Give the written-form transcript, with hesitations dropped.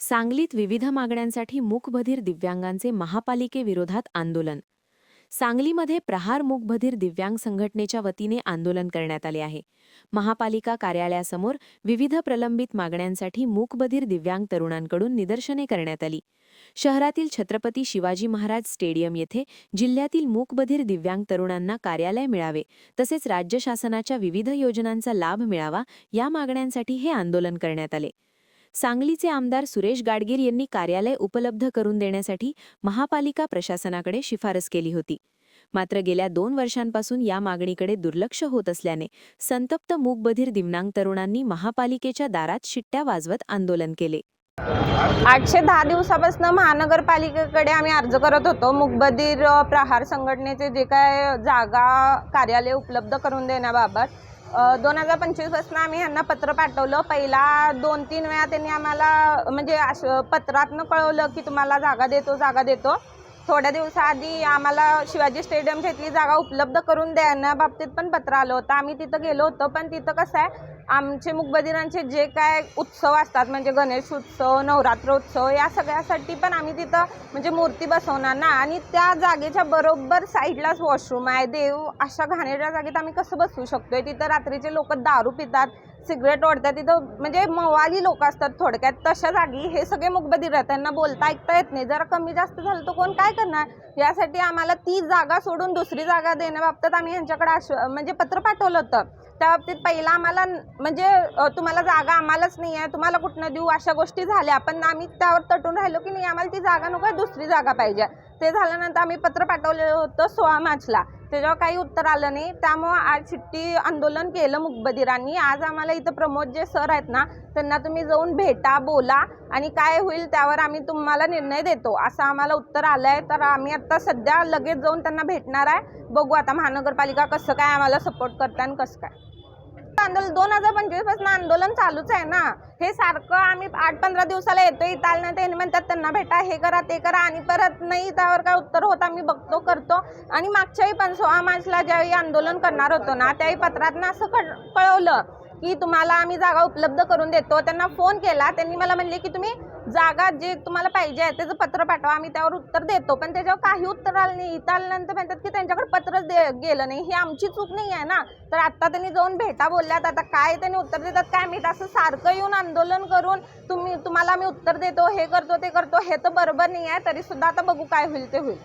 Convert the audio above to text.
सांगलीत विविध मागण्यांसाठी मूकबधिर दिव्यांगांचे महापालिकेविरोधात आंदोलन. सांगलीमध्ये प्रहार मूकबधिर दिव्यांग संघटनेच्या वतीने आंदोलन करण्यात आले आहे. महापालिका कार्यालयासमोर विविध प्रलंबित मागण्यांसाठी मूकबधिर दिव्यांग तरुणांकडून निदर्शने करण्यात आली. शहरातील छत्रपती शिवाजी महाराज स्टेडियम येथे जिल्ह्यातील मूकबधिर दिव्यांग तरुणांना कार्यालय मिळावे तसेच राज्य शासनाच्या विविध योजनांचा लाभ मिळावा या मागण्यांसाठी हे आंदोलन करण्यात आले. सांगलीचे आमदार सुरेश गाडगीळ यांनी कार्यालय उपलब्ध करून देण्यासाठी महापालिका प्रशासनाकडे शिफारस केली होती. मात्र गेल्या 2 वर्षांपासून या मागणीकडे दुर्लक्ष होत असल्याने संतप्त मूकबधिर दिव्यांग तरुणांनी महापालिकेच्या दारात शिट्ट्या वाजवत आंदोलन केले. 810 दिवसापासून महानगरपालिकेकडे आम्ही अर्ज करत होतो. मूकबधिर प्रहार संघटनेचे जे काय जागा कार्यालय उपलब्ध करून देण्याबाबत 2025 पासून आम्ही यांना पत्र पाठवलं. पहिला 2-3 वेळा त्यांनी आम्हाला म्हणजे पत्रातनं कळवलं की तुम्हाला जागा देतो. थोड्या दिवसाआधी आम्हाला शिवाजी स्टेडियमच्या इथली जागा उपलब्ध करून देण्याबाबतीत पण पत्र आलं होतं. आम्ही तिथं गेलो होतो, पण तिथं कसं आहे, आमचे मूकबधिरांचे जे काय उत्सव असतात म्हणजे गणेश उत्सव, नवरात्र उत्सव या सगळ्यासाठी पण आम्ही तिथं म्हणजे मूर्ती बसवणार ना, आणि त्या जागेच्या बरोबर साईडलाच वॉशरूम आहे. देव अशा घाणेरड्या जागेत आम्ही कसं बसवू शकतोय? तिथं रात्रीचे लोक दारू पितात, सिगरेट ओढतात, तिथं म्हणजे मवाली लोक असतात. थोडक्यात तशा जागी हे सगळे मूकबधिर आहेत, त्यांना बोलता ऐकता येत नाही. जरा कमी जास्त झालं तर कोण काय करणार? यासाठी आम्हाला ती जागा सोडून दुसरी जागा देण्याबाबतीत आम्ही यांच्याकडे म्हणजे पत्र पाठवलं होतं. त्या बाबतीत पहिला आम्हाला म्हणजे तुम्हाला जागा आम्हालाच नाही आहे, तुम्हाला कुठनं देऊ, अशा गोष्टी झाल्या. पण आम्ही त्यावर तटून राहिलो की नाही, आम्हाला ती जागा नको, दुसरी जागा पाहिजे. ते झाल्यानंतर आम्ही पत्र पाठवलेलं होतं 16 मार्चला. त्याच्यावर काही उत्तर आलं नाही. त्यामुळं आज चिठ्ठी आंदोलन केलं मूकबधिरांनी. आज आम्हाला इथं प्रमोद जे सर आहेत ना, त्यांना तुम्ही जाऊन भेटा, बोला आणि काय होईल त्यावर आम्ही तुम्हाला निर्णय देतो असं आम्हाला उत्तर आलं आहे. तर आम्ही आता सध्या लगेच जाऊन त्यांना भेटणार आहे. बघू आता महानगरपालिका कसं काय आम्हाला सपोर्ट करते आणि कसं काय. आंदोलन 2025 पासून आंदोलन चालूच आहे ना. हे सारखं आम्ही 8-15 दिवसाला येतोय, इथं आल्यानंतर त्यांनी म्हणतात त्यांना भेटा, हे करा ते करा, आणि परत नाही त्यावर काय उत्तर होत. आम्ही बघतो, करतो. आणि मागच्याही पण 16 मार्चला ज्यावेळी आंदोलन करणार होतो ना, त्यावेळी पत्रातनं असं कळवलं की तुम्हाला आम्ही जागा उपलब्ध करून देतो. त्यांना फोन केला, त्यांनी मला म्हणले की तुम्ही जागा जे तुम्हाला पाहिजे आहे त्याचं पत्र पाठवा, आम्ही त्यावर उत्तर देतो. पण त्याच्यावर काही उत्तर आलं नाही. इथं आल्यानंतर म्हणतात की त्यांच्याकडे पत्रच गेलं नाही. ही आमची चूक नाही आहे ना. तर आत्ता त्यांनी जाऊन भेटा बोलल्यात, आता काय त्यांनी उत्तर देतात काय माहीत. असं सारखं येऊन आंदोलन करून तुम्हाला आम्ही उत्तर देतो, हे करतो ते करतो, हे तर बरोबर नाही आहे. तरीसुद्धा आता बघू काय होईल ते होईल.